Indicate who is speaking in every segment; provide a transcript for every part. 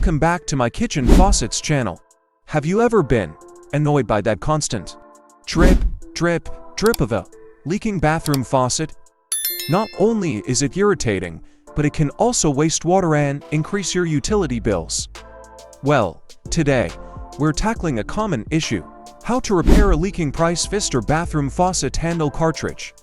Speaker 1: welcome back to my kitchen faucets channel. Have you ever been annoyed by that constant drip, drip, drip of a leaking bathroom faucet? Not only is it irritating, but it can also waste water and increase your utility bills. Well, today, we're tackling a common issue: how to repair a leaking Pfister bathroom faucet handle cartridge.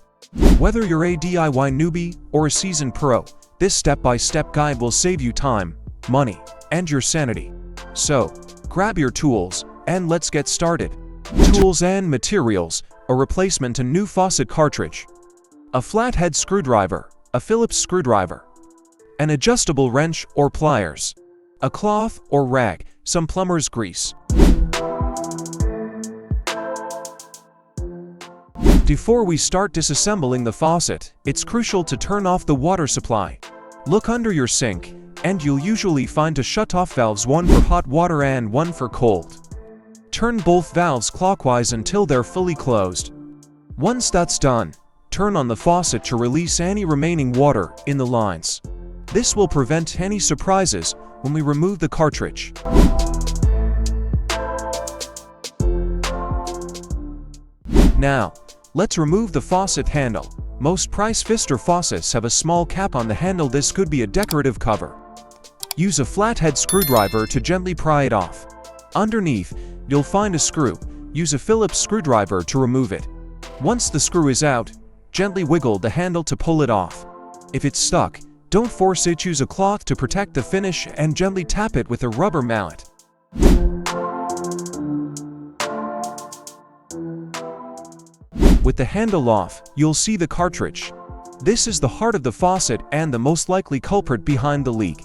Speaker 1: Whether you're a DIY newbie or a seasoned pro, this step-by-step guide will save you time, money, and your sanity. So, grab your tools, and let's get started. Tools and materials: a replacement to new faucet cartridge, a flathead screwdriver, a Phillips screwdriver, an adjustable wrench or pliers, a cloth or rag, some plumber's grease. Before we start disassembling the faucet, it's crucial to turn off the water supply. Look under your sink, and you'll usually find two shut-off valves, one for hot water and one for cold. Turn both valves clockwise until they're fully closed. Once that's done, turn on the faucet to release any remaining water in the lines. This will prevent any surprises when we remove the cartridge. Now, let's remove the faucet handle. Most Pfister faucets have a small cap on the handle. This could be a decorative cover. Use a flathead screwdriver to gently pry it off. Underneath, you'll find a screw. Use a Phillips screwdriver to remove it. Once the screw is out, gently wiggle the handle to pull it off. If it's stuck, don't force it. Use a cloth to protect the finish and gently tap it with a rubber mallet. With the handle off, you'll see the cartridge. This is the heart of the faucet and the most likely culprit behind the leak.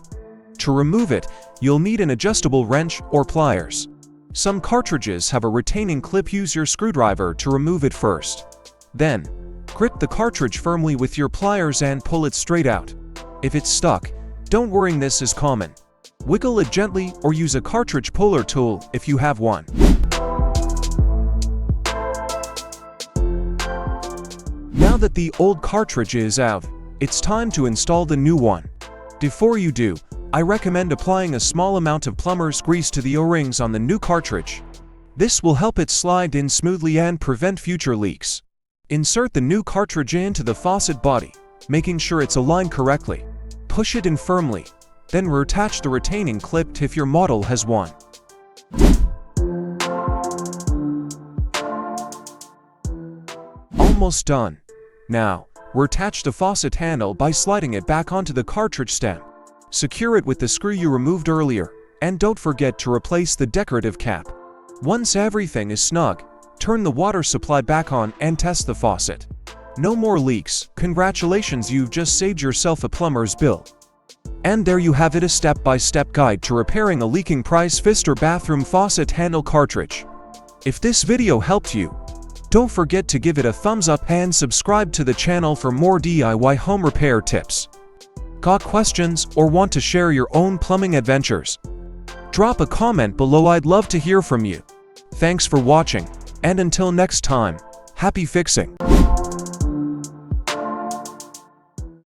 Speaker 1: To remove it, you'll need an adjustable wrench or pliers. Some cartridges have a retaining clip. Use your screwdriver to remove it first. Then, grip the cartridge firmly with your pliers and pull it straight out. If it's stuck, don't worry, this is common. Wiggle it gently or use a cartridge puller tool if you have one. Now that the old cartridge is out, it's time to install the new one. Before you do, I recommend applying a small amount of plumber's grease to the O-rings on the new cartridge. This will help it slide in smoothly and prevent future leaks. Insert the new cartridge into the faucet body, making sure it's aligned correctly. Push it in firmly, then reattach the retaining clip if your model has one. Almost done. Now, reattach the faucet handle by sliding it back onto the cartridge stem. Secure it with the screw you removed earlier, and don't forget to replace the decorative cap. Once everything is snug, turn the water supply back on and test the faucet. No more leaks. Congratulations, you've just saved yourself a plumber's bill. And there you have it, a step-by-step guide to repairing a leaking Pfister bathroom faucet handle cartridge. If this video helped you, don't forget to give it a thumbs up and subscribe to the channel for more DIY home repair tips. Got questions or want to share your own plumbing adventures? Drop a comment below, I'd love to hear from you. Thanks for watching, and until next time, happy fixing!